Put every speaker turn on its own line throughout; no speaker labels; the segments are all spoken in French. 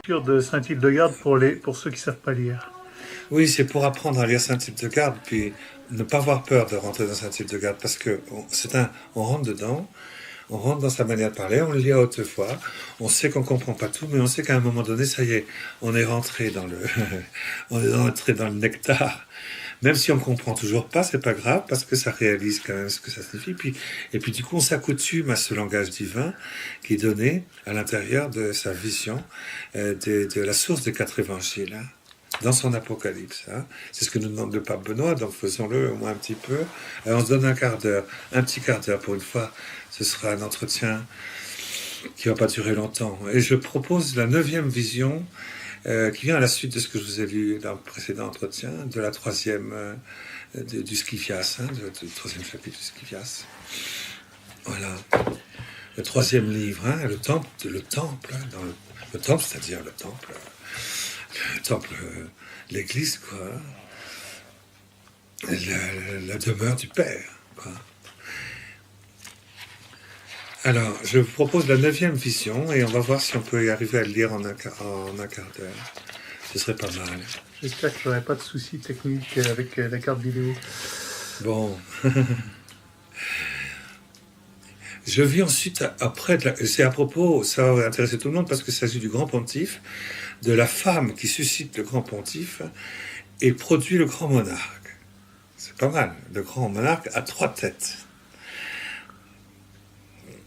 lecture de Saint-Hildegarde pour ceux qui ne savent pas lire.
Oui, c'est pour apprendre à lire Saint-Hildegarde, puis ne pas avoir peur de rentrer dans Saint-Hildegarde, parce que on rentre dedans, on rentre dans sa manière de parler, on le lit à haute voix, on sait qu'on comprend pas tout, mais on sait qu'à un moment donné, ça y est, on est rentré dans le, on est rentré dans le nectar. Même si on comprend toujours pas, c'est pas grave, parce que ça réalise quand même ce que ça signifie. Et puis du coup, on s'accoutume à ce langage divin qui est donné à l'intérieur de sa vision de la source des 4 évangiles, hein, dans son Apocalypse. Hein. C'est ce que nous demande le pape Benoît, donc faisons-le au moins un petit peu. On se donne un petit quart d'heure pour une fois. Ce sera un entretien qui va pas durer longtemps. Et je propose la 9e vision qui vient à la suite de ce que je vous ai lu dans le précédent entretien, de la 3e du Scivias, hein, du 3e chapitre du Scivias. Voilà. Le 3e livre, hein, le temple, hein, le temple, c'est-à-dire le temple, l'église, quoi. La demeure du Père, quoi. Alors, je vous propose la 9e vision et on va voir si on peut y arriver à le lire en un quart d'heure. Ce serait pas mal.
J'espère que je n'aurai pas de soucis techniques avec la carte vidéo.
Bon. Je vis ensuite, c'est à propos, ça va intéresser tout le monde parce qu'il s'agit du grand pontife, de la femme qui suscite le grand pontife et produit le grand monarque. C'est pas mal. Le grand monarque a 3 têtes.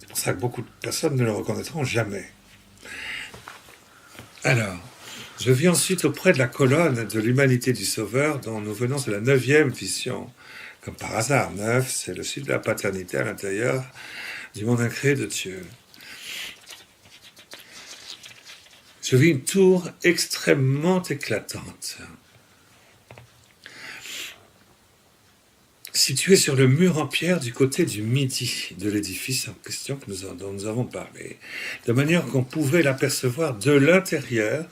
C'est pour ça que beaucoup de personnes ne le reconnaîtront jamais. Alors, je vis ensuite auprès de la colonne de l'humanité du Sauveur dont nous venons de la 9e vision. Comme par hasard, 9, c'est le site de la paternité à l'intérieur du monde incréé de Dieu. Je vis une tour extrêmement éclatante, située sur le mur en pierre du côté du midi de l'édifice en question dont nous avons parlé, de manière qu'on pouvait l'apercevoir de l'intérieur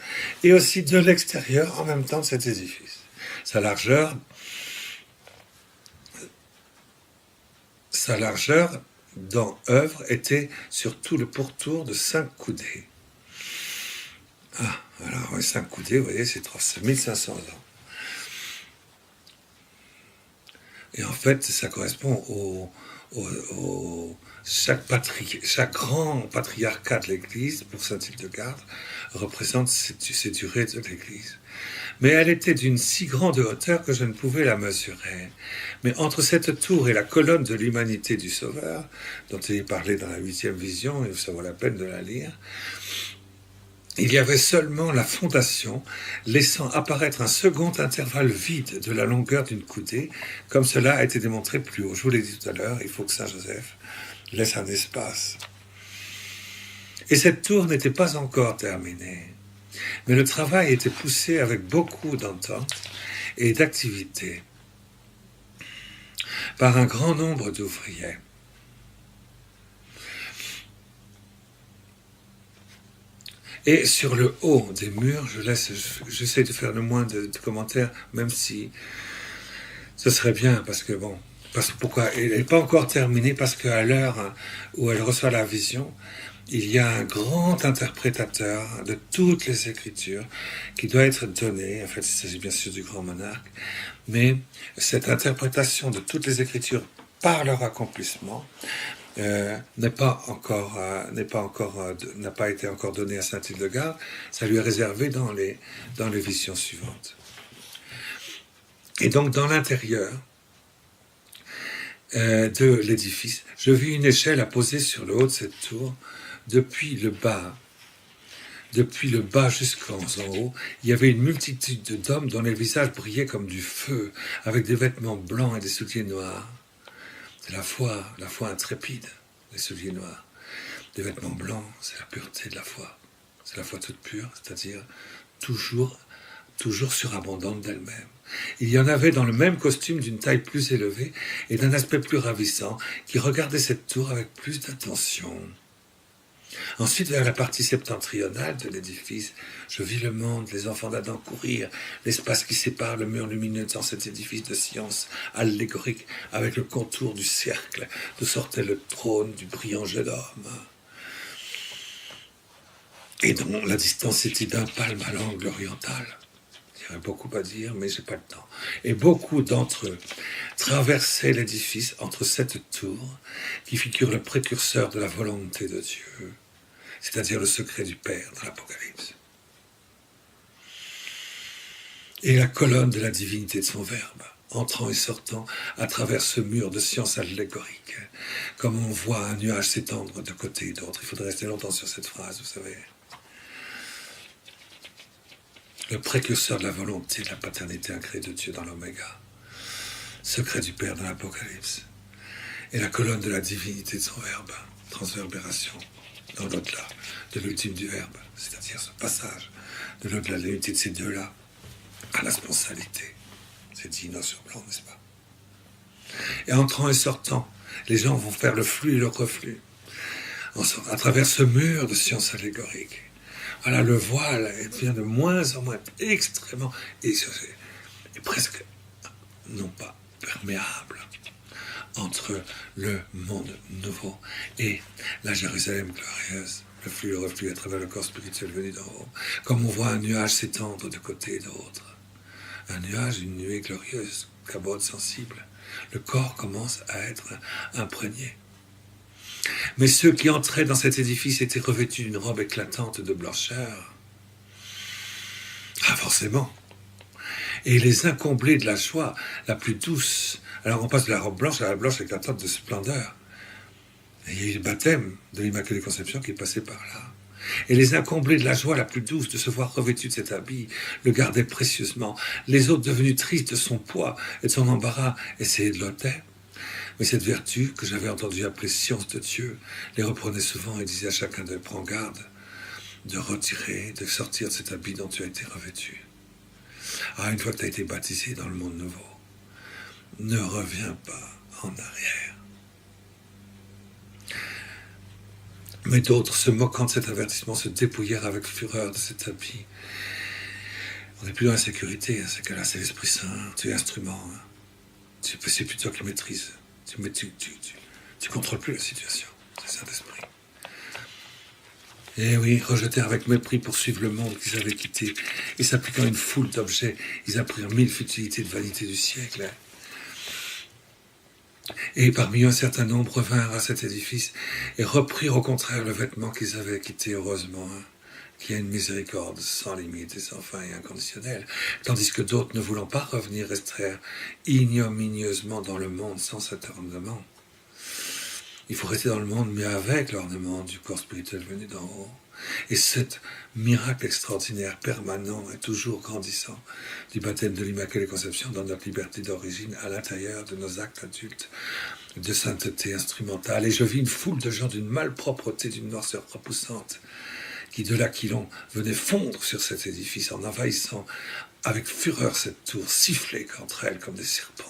et aussi de l'extérieur en même temps de cet édifice. Sa largeur dans œuvre était sur tout le pourtour de 5 coudées. Ah, alors 5 coudées, vous voyez, c'est 1500 ans. Et en fait, ça correspond chaque grand patriarcat de l'Église, pour Saint-Hildegarde, représente ces durées de l'Église. Mais elle était d'une si grande hauteur que je ne pouvais la mesurer. Mais entre cette tour et la colonne de l'humanité du Sauveur, dont il est parlé dans la 8e vision, et ça vaut la peine de la lire, il y avait seulement la fondation, laissant apparaître un second intervalle vide de la longueur d'une coudée, comme cela a été démontré plus haut. Je vous l'ai dit tout à l'heure, il faut que Saint-Joseph laisse un espace. Et cette tour n'était pas encore terminée, mais le travail était poussé avec beaucoup d'entente et d'activité par un grand nombre d'ouvriers. Et sur le haut des murs, j'essaie de faire le moins de commentaires, même si ce serait bien, pourquoi elle n'est pas encore terminée, parce qu'à l'heure où elle reçoit la vision, il y a un grand interprétateur de toutes les Écritures qui doit être donné. En fait, il s'agit bien sûr du grand monarque, mais cette interprétation de toutes les Écritures par leur accomplissement n'a pas été encore donné à Saint-Hildegarde. Ça lui est réservé dans les visions suivantes. Et donc, dans l'intérieur de l'édifice, je vis une échelle à poser sur le haut de cette tour, depuis le bas jusqu'en haut. Il y avait une multitude d'hommes dont les visages brillaient comme du feu, avec des vêtements blancs et des souliers noirs. C'est la foi intrépide, les souliers noirs. Des vêtements blancs, c'est la pureté de la foi. C'est la foi toute pure, c'est-à-dire toujours surabondante d'elle-même. Il y en avait dans le même costume d'une taille plus élevée et d'un aspect plus ravissant, qui regardaient cette tour avec plus d'attention. Ensuite, vers la partie septentrionale de l'édifice, je vis le monde, les enfants d'Adam courir, l'espace qui sépare le mur lumineux dans cet édifice de science allégorique, avec le contour du cercle, d'où sortait le trône du brillant jeune homme. et dont la distance était d'un palme à l'angle oriental. Il y aurait beaucoup à dire, mais j'ai pas le temps. Et beaucoup d'entre eux traversaient l'édifice entre cette tour qui figure le précurseur de la volonté de Dieu, c'est-à-dire le secret du Père dans l'Apocalypse, et la colonne de la divinité de son Verbe, entrant et sortant à travers ce mur de science allégorique, comme on voit un nuage s'étendre de côté et d'autre. Il faudrait rester longtemps sur cette phrase, vous savez. Le précurseur de la volonté de la paternité incréée de Dieu dans l'Oméga, secret du Père dans l'Apocalypse, et la colonne de la divinité de son Verbe, transverbération, dans l'au-delà de l'ultime du Verbe, c'est-à-dire ce passage de l'au-delà de l'unité de ces deux-là à la spontanéité. C'est dit noir sur blanc, n'est-ce pas? Et entrant et sortant, les gens vont faire le flux et le reflux à travers ce mur de science allégorique. Voilà, le voile devient de moins en moins extrêmement et presque non pas perméable entre le monde nouveau et la Jérusalem glorieuse, le flux et le reflux à travers le corps spirituel venu d'en haut, comme on voit un nuage s'étendre de côté et d'autre. Un nuage, une nuée glorieuse, cabode sensible. Le corps commence à être imprégné. Mais ceux qui entraient dans cet édifice étaient revêtus d'une robe éclatante de blancheur. Ah, forcément. Et les incomblés de la joie la plus douce. Alors on passe de la robe blanche à la blanche éclatante de splendeur. Et il y a eu le baptême de l'Immaculée Conception qui est passé par là. Et les incomblés de la joie la plus douce de se voir revêtu de cet habit le gardaient précieusement. Les autres, devenus tristes de son poids et de son embarras, essayaient de l'ôter. Mais cette vertu, que j'avais entendu appeler science de Dieu, les reprenait souvent et disait à chacun d'eux: prends garde de retirer, de sortir de cet habit dont tu as été revêtu. Ah, une fois que tu as été baptisé dans le monde nouveau, ne reviens pas en arrière. Mais d'autres, se moquant de cet avertissement, se dépouillèrent avec fureur de cet habit. On n'est plus dans la sécurité, hein, c'est que là, c'est l'Esprit Saint, tu es instrument. Hein. C'est plus toi qui maîtrise. Tu contrôles plus la situation, c'est Saint-Esprit. Et oui, rejetèrent avec mépris pour suivre le monde qu'ils avaient quitté, et s'appliquant à une foule d'objets, ils apprirent 1000 futilités de vanité du siècle. Hein. Et parmi eux, un certain nombre vinrent à cet édifice et reprirent au contraire le vêtement qu'ils avaient quitté heureusement, hein, qui a une miséricorde sans limite et sans fin et inconditionnelle, tandis que d'autres, ne voulant pas revenir, restèrent ignominieusement dans le monde sans cet ornement. Il faut rester dans le monde, mais avec l'ornement du corps spirituel venu d'en haut. Et cet miracle extraordinaire, permanent et toujours grandissant du baptême de l'Immaculée Conception dans notre liberté d'origine à l'intérieur de nos actes adultes de sainteté instrumentale. Et je vis une foule de gens d'une malpropreté, d'une noirceur repoussante, qui de l'Aquilon venaient fondre sur cet édifice en envahissant avec fureur cette tour, siffler entre elles comme des serpents.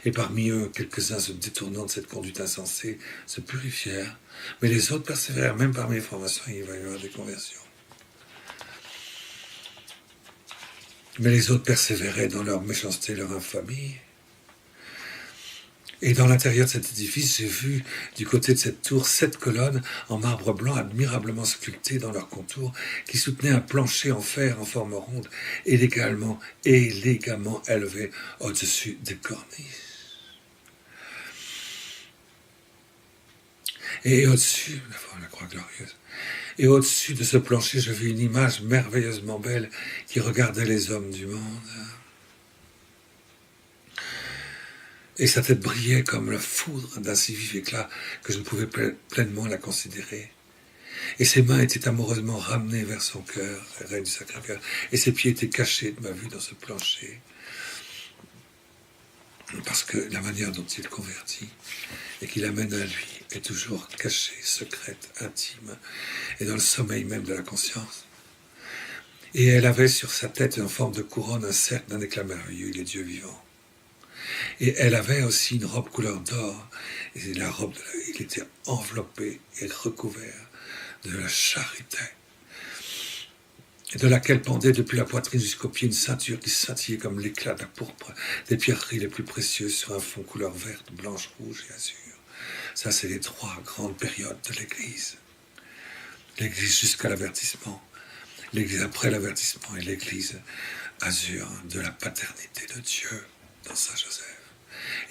Et parmi eux, quelques-uns se détournant de cette conduite insensée, se purifièrent, mais les autres persévèrent, même parmi les formations, il va y avoir des conversions. Mais les autres persévéraient dans leur méchanceté, leur infamie. Et dans l'intérieur de cet édifice, j'ai vu, du côté de cette tour, 7 colonnes en marbre blanc admirablement sculptées dans leur contour, qui soutenaient un plancher en fer en forme ronde, élégamment élevé au-dessus des corniches. Et au-dessus, la croix glorieuse, et au-dessus de ce plancher, je vis une image merveilleusement belle qui regardait les hommes du monde. Et sa tête brillait comme la foudre d'un si vif éclat que je ne pouvais pleinement la considérer. Et ses mains étaient amoureusement ramenées vers son cœur, la reine du Sacré-Cœur, et ses pieds étaient cachés de ma vue dans ce plancher. Parce que la manière dont il convertit et qu'il amène à lui est toujours cachée, secrète, intime, et dans le sommeil même de la conscience. Et elle avait sur sa tête en forme de couronne un cercle d'un éclat merveilleux, il est Dieu vivant. Et elle avait aussi une robe couleur d'or, et la robe, il était enveloppé et recouvert de la charité, de laquelle pendait depuis la poitrine jusqu'aux pieds une ceinture qui scintillait comme l'éclat de la pourpre des pierreries les plus précieuses sur un fond couleur verte, blanche, rouge et azur. Ça, c'est les 3 grandes périodes de l'Église. l'Église jusqu'à l'avertissement, l'Église après l'avertissement et l'Église azur de la paternité de Dieu dans Saint Joseph.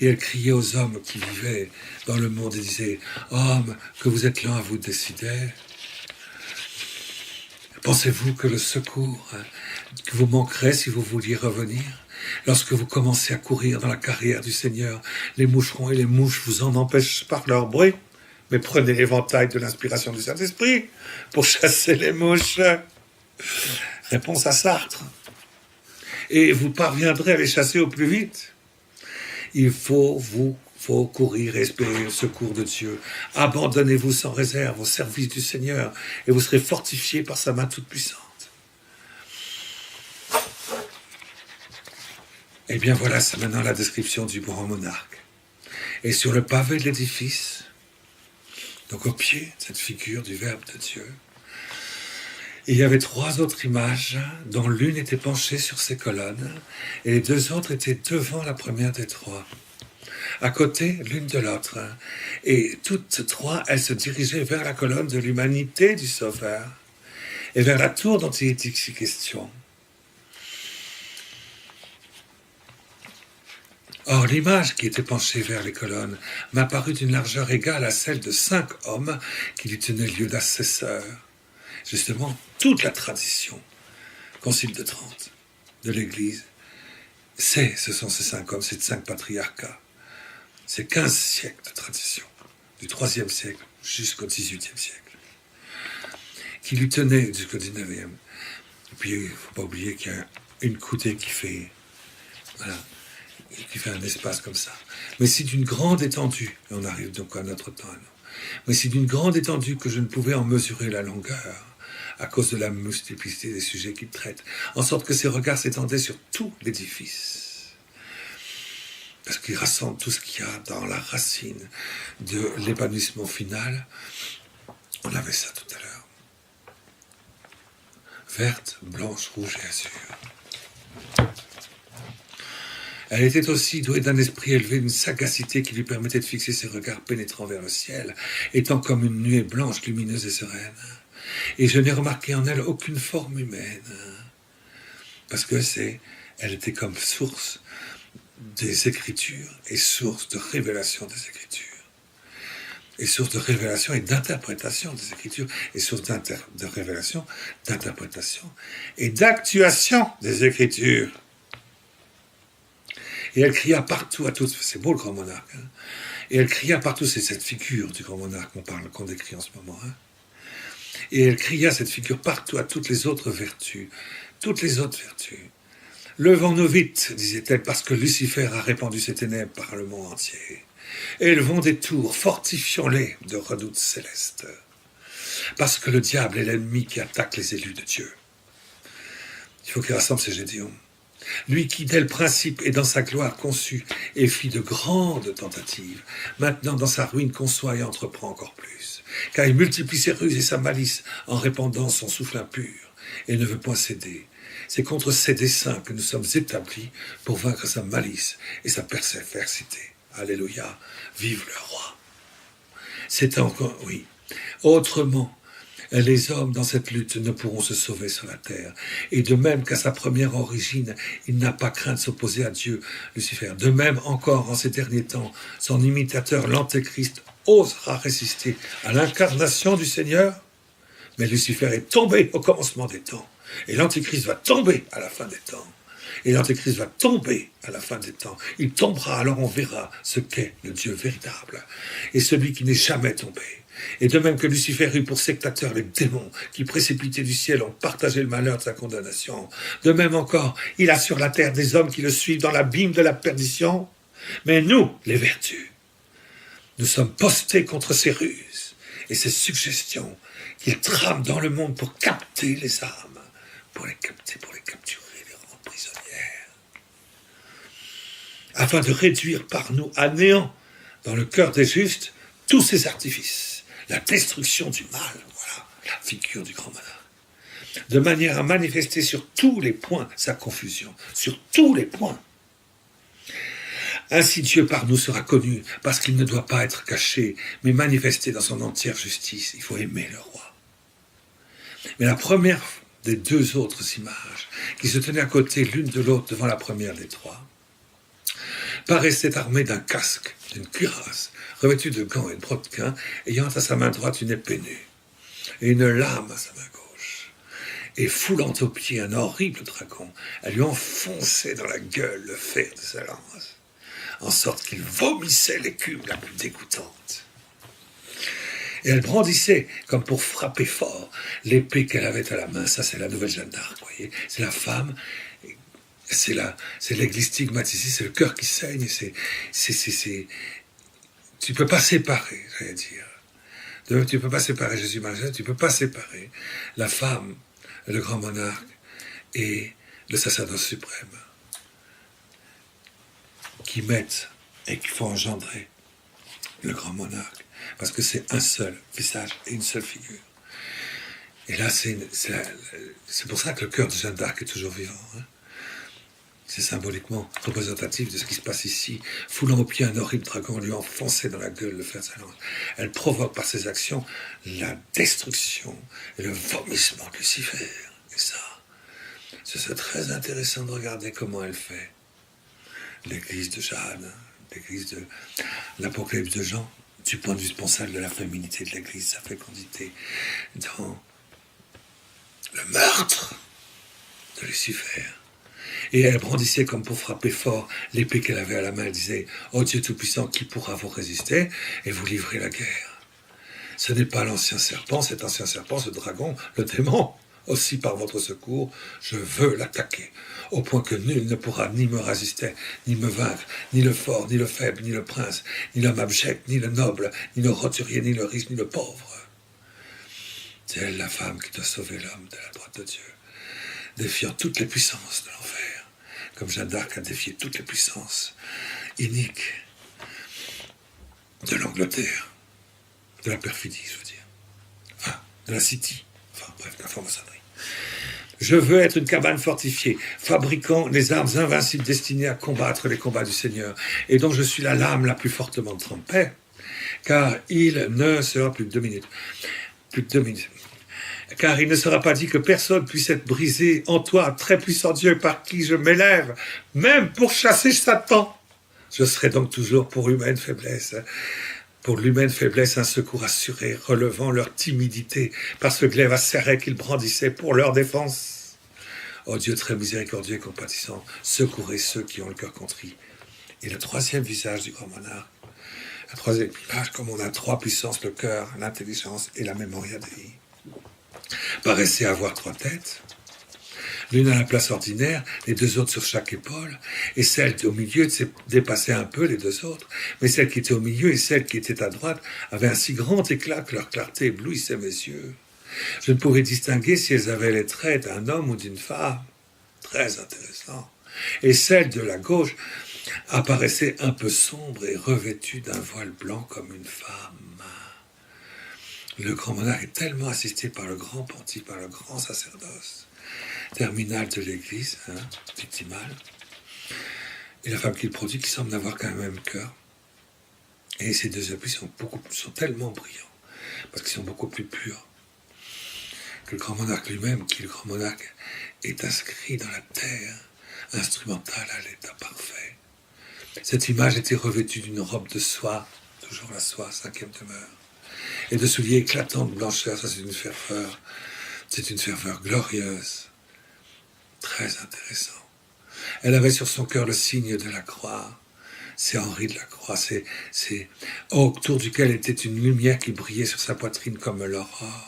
Et elle criait aux hommes qui vivaient dans le monde et disait « Hommes, que vous êtes lents à vous décider. Pensez-vous que le secours que vous manquerait si vous vouliez revenir? Lorsque vous commencez à courir dans la carrière du Seigneur, les moucherons et les mouches vous en empêchent par leur bruit. Mais prenez l'éventail de l'inspiration du Saint-Esprit pour chasser les mouches. » Réponse à Sartre. Et vous parviendrez à les chasser au plus vite. Il faut courir et espérer le secours de Dieu. Abandonnez-vous sans réserve au service du Seigneur et vous serez fortifiés par sa main toute puissante. Eh bien voilà, c'est maintenant la description du grand monarque. Et sur le pavé de l'édifice, donc au pied de cette figure du Verbe de Dieu, il y avait 3 autres images, dont l'une était penchée sur ses colonnes, et les 2 autres étaient devant la première des 3, à côté l'une de l'autre. Et toutes 3, elles se dirigeaient vers la colonne de l'humanité du Sauveur, et vers la tour dont il est ici question. Or, l'image qui était penchée vers les colonnes m'apparut d'une largeur égale à celle de 5 hommes qui lui tenaient lieu d'assesseurs. Justement, toute la tradition, Concile de Trente, de l'Église, ce sont ces 5 hommes, ces 5 patriarcats. C'est 15 siècles de tradition, du 3e siècle jusqu'au 18e siècle, qui lui tenaient jusqu'au 19e. Et puis, il ne faut pas oublier qu'il y a une coudée qui fait un espace comme ça. Mais c'est d'une grande étendue, et on arrive donc à notre temps, mais c'est d'une grande étendue que je ne pouvais en mesurer la longueur, à cause de la multiplicité des sujets qu'il traite, en sorte que ses regards s'étendaient sur tout l'édifice. Parce qu'il rassemble tout ce qu'il y a dans la racine de l'épanouissement final. On avait ça tout à l'heure. Verte, blanche, rouge et azur. Elle était aussi douée d'un esprit élevé, d'une sagacité qui lui permettait de fixer ses regards pénétrants vers le ciel, étant comme une nuée blanche, lumineuse et sereine. Et je n'ai remarqué en elle aucune forme humaine, parce que elle était comme source des Écritures et source de révélation des Écritures, et source de révélation et d'interprétation des Écritures, et source de révélation, d'interprétation et d'actuation des Écritures. Et elle cria partout à tous, c'est beau le grand monarque, et elle cria partout, c'est cette figure du grand monarque qu'on décrit en ce moment, et elle cria cette figure partout à toutes les autres vertus. Levons-nous vite, disait-elle, parce que Lucifer a répandu ses ténèbres par le monde entier. Élevons des tours, fortifions-les de redoutes célestes. Parce que le diable est l'ennemi qui attaque les élus de Dieu. Il faut qu'il rassemble ses Gédéons. Lui qui, dès le principe et dans sa gloire conçut et fit de grandes tentatives, maintenant dans sa ruine conçoit et entreprend encore plus. Car il multiplie ses ruses et sa malice en répandant son souffle impur et ne veut point céder. C'est contre ses desseins que nous sommes établis pour vaincre sa malice et sa persévérité. Alléluia, vive le roi. C'est encore, oui. Autrement, les hommes dans cette lutte ne pourront se sauver sur la terre. Et de même qu'à sa première origine, il n'a pas craint de s'opposer à Dieu, Lucifer. De même encore, en ces derniers temps, son imitateur, l'Antéchrist, osera résister à l'incarnation du Seigneur. Mais Lucifer est tombé au commencement des temps. Et l'Antéchrist va tomber à la fin des temps. Et l'Antéchrist va tomber à la fin des temps. Il tombera, alors on verra ce qu'est le Dieu véritable. Et celui qui n'est jamais tombé. Et de même que Lucifer eut pour sectateurs les démons qui, précipités du ciel, ont partagé le malheur de sa condamnation, de même encore, il a sur la terre des hommes qui le suivent dans l'abîme de la perdition. Mais nous, les vertus, nous sommes postés contre ces ruses et ces suggestions qu'il trame dans le monde pour capter les âmes, pour les capturer, les rendre prisonnières, afin de réduire par nous à néant, dans le cœur des justes, tous ces artifices, la destruction du mal, voilà la figure du grand monarque, de manière à manifester sur tous les points sa confusion, sur tous les points. Ainsi Dieu par nous sera connu, parce qu'il ne doit pas être caché, mais manifesté dans son entière justice. Il faut aimer le roi. Mais la première des deux autres images, qui se tenaient à côté l'une de l'autre devant la première des trois, paraissait armée d'un casque, d'une cuirasse, revêtue de gants et de brodequins, ayant à sa main droite une épée nue, et une lame à sa main gauche. Et foulant aux pieds un horrible dragon, elle lui enfonçait dans la gueule le fer de sa lance, en sorte qu'il vomissait l'écume la plus dégoûtante. Et elle brandissait, comme pour frapper fort, l'épée qu'elle avait à la main. Ça, c'est la nouvelle Jeanne d'Arc, vous voyez. C'est la femme, c'est l'église stigmatisée, c'est le cœur qui saigne, tu peux pas séparer, j'allais dire. Tu peux pas séparer Jésus-Marie, tu peux pas séparer la femme, le grand monarque et le sacerdoce suprême qui mettent et qui font engendrer le grand monarque, parce que c'est un seul visage et une seule figure. Et là, c'est pour ça que le cœur de Jeanne d'Arc est toujours vivant. Hein. C'est symboliquement représentatif de ce qui se passe ici. Foulant au pied un horrible dragon, lui enfonçait dans la gueule le fer de sa lance. Elle provoque par ses actions la destruction et le vomissement de Lucifer. Et ça, ce serait très intéressant de regarder comment elle fait. L'église de Jeanne, l'église de l'Apocalypse de Jean, du point de vue responsable de la féminité de l'église, sa fécondité, dans le meurtre de Lucifer. Et elle brandissait comme pour frapper fort l'épée qu'elle avait à la main. Elle disait « Ô Dieu Tout-Puissant, qui pourra vous résister et vous livrer la guerre ?» Ce n'est pas l'ancien serpent, cet ancien serpent, ce dragon, le démon. Aussi par votre secours, je veux l'attaquer, au point que nul ne pourra ni me résister, ni me vaincre, ni le fort, ni le faible, ni le prince, ni l'homme abject, ni le noble, ni le roturier, ni le riche, ni le pauvre. C'est elle la femme qui doit sauver l'homme de la droite de Dieu, défiant toutes les puissances de l'enfer, comme Jeanne d'Arc a défié toutes les puissances iniques de l'Angleterre, de la perfidie, je veux dire, enfin, de la city, enfin bref, de la franc-maçonnerie. Je veux être une cabane fortifiée, fabriquant les armes invincibles destinées à combattre les combats du Seigneur, et dont je suis la lame la plus fortement trempée, car il ne sera plus de 2 minutes. Plus de 2 minutes. Car il ne sera pas dit que personne puisse être brisé en toi, très puissant Dieu, par qui je m'élève, même pour chasser Satan. Je serai donc toujours pour l'humaine faiblesse, un secours assuré, relevant leur timidité, par ce glaive acéré qu'ils brandissaient pour leur défense. Ô Dieu très miséricordieux et compatissant, secourez ceux qui ont le cœur contrit. Et le troisième visage du grand monarque, la troisième image, comme on a 3 puissances, le cœur, l'intelligence et la mémoria Dei, paraissait avoir 3 têtes, l'une à la place ordinaire, les 2 autres sur chaque épaule, et celle au milieu dépassait un peu les 2 autres, mais celle qui était au milieu et celle qui était à droite avaient un si grand éclat que leur clarté éblouissait mes yeux. Je ne pouvais distinguer si elles avaient les traits d'un homme ou d'une femme. Très intéressant. Et celle de la gauche apparaissait un peu sombre et revêtue d'un voile blanc comme une femme. Le grand monarque est tellement assisté par le grand pontife, par le grand sacerdoce terminal de l'église, victimale, et la femme qu'il produit qui semble n'avoir qu'un même cœur. Et ces 2 époux sont tellement brillants, parce qu'ils sont beaucoup plus purs que le grand monarque lui-même, qui, le grand monarque, est inscrit dans la terre, instrumental à l'état parfait. Cette image était revêtue d'une robe de soie, toujours la soie, 5e demeure, et de souliers éclatants de blancheur. Ça, c'est une ferveur glorieuse, très intéressant. Elle avait sur son cœur le signe de la croix. C'est Henri de la Croix, c'est autour duquel était une lumière qui brillait sur sa poitrine comme l'aurore.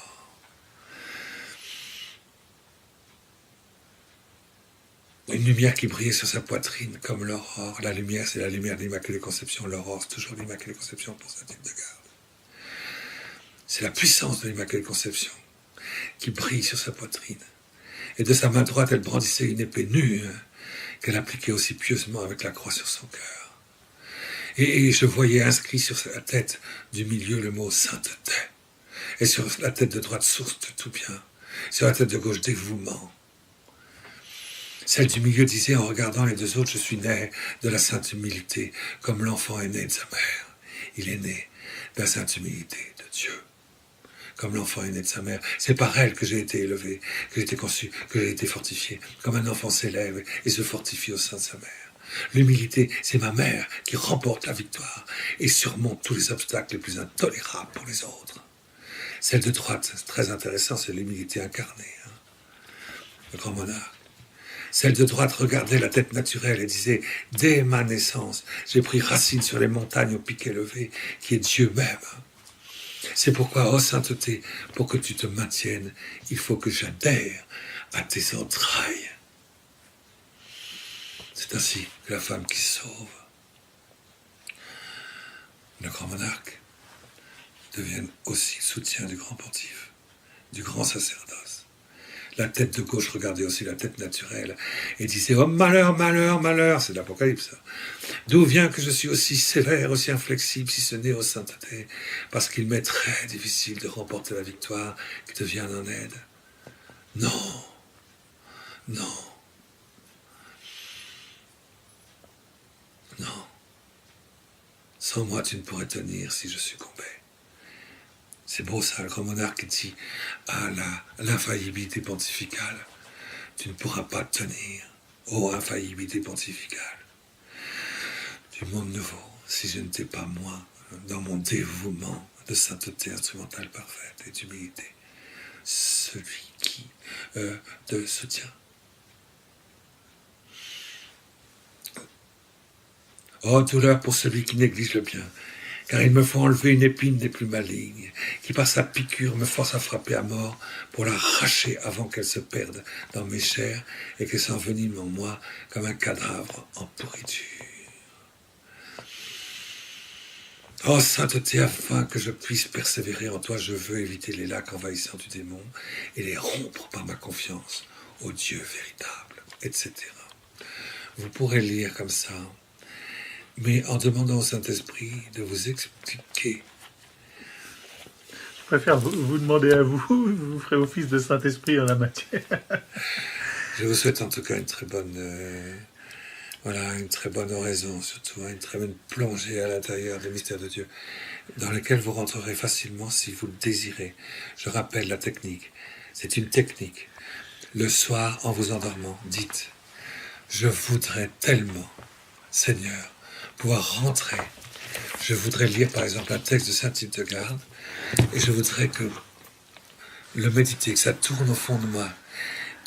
Une lumière qui brillait sur sa poitrine comme l'aurore. La lumière, c'est la lumière de l'Immaculée Conception. L'aurore, c'est toujours l'Immaculée Conception pour sa type de garde. C'est la puissance de l'Immaculée Conception qui brille sur sa poitrine. Et de sa main droite, elle brandissait une épée nue qu'elle appliquait aussi pieusement avec la croix sur son cœur. Et je voyais inscrit sur la tête du milieu le mot sainteté. Et sur la tête de droite, source de tout bien. Sur la tête de gauche, dévouement. Celle du milieu disait en regardant les 2 autres, je suis né de la sainte humilité, comme l'enfant est né de sa mère. Il est né de la sainte humilité de Dieu. comme l'enfant est né de sa mère. C'est par elle que j'ai été élevé, que j'ai été conçu, que j'ai été fortifié, comme un enfant s'élève et se fortifie au sein de sa mère. L'humilité, c'est ma mère qui remporte la victoire et surmonte tous les obstacles les plus intolérables pour les autres. Celle de droite, c'est très intéressant, c'est l'humilité incarnée, hein, le grand monarque. Celle de droite regardait la tête naturelle et disait « Dès ma naissance, j'ai pris racine sur les montagnes au pic élevé, qui est Dieu même. C'est pourquoi, ô sainteté, pour que tu te maintiennes, il faut que j'adhère à tes entrailles. » C'est ainsi que la femme qui se sauve, le grand monarque, devient aussi soutien du grand pontife, du grand sacerdoce. La tête de gauche regardait aussi la tête naturelle et disait « Oh malheur, malheur, malheur !» C'est l'Apocalypse. D'où vient que je suis aussi sévère, aussi inflexible, si ce n'est aux saintetés, parce qu'il m'est très difficile de remporter la victoire qui te vient en aide. Non, non, non. Sans moi, tu ne pourrais tenir si je succombais. C'est beau ça, le grand monarque qui dit à l'infaillibilité pontificale. Tu ne pourras pas tenir, ô infaillibilité pontificale, du monde nouveau, si je ne t'ai pas moi, dans mon dévouement de sainteté instrumentale parfaite et d'humilité, celui qui te soutient. Oh, douleur pour celui qui néglige le bien, car il me faut enlever une épine des plus malignes, qui par sa piqûre me force à frapper à mort pour l'arracher avant qu'elle se perde dans mes chairs et qu'elle s'envenime en moi comme un cadavre en pourriture. Oh sainteté, afin que je puisse persévérer en toi, je veux éviter les lacs envahissants du démon et les rompre par ma confiance au Dieu véritable, etc. Vous pourrez lire comme ça, mais en demandant au Saint-Esprit de vous expliquer.
Je préfère vous demander à vous, vous ferez office de Saint-Esprit en la matière.
Je vous souhaite en tout cas une très bonne, une très bonne oraison, surtout, une très bonne plongée à l'intérieur des mystères de Dieu, dans lesquels vous rentrerez facilement si vous le désirez. Je rappelle la technique. C'est une technique. Le soir, en vous endormant, dites « Je voudrais tellement, Seigneur, pouvoir rentrer. Je voudrais lire par exemple un texte de Saint-Hildegarde et je voudrais que le méditer, que ça tourne au fond de moi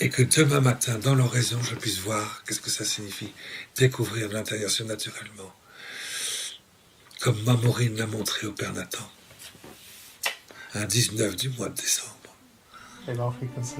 et que demain matin, dans l'oraison, je puisse voir qu'est-ce que ça signifie, découvrir de l'intérieur surnaturellement, comme Mamourine l'a montré au Père Nathan, un 19 du mois de décembre.
Et là, on fait comme ça.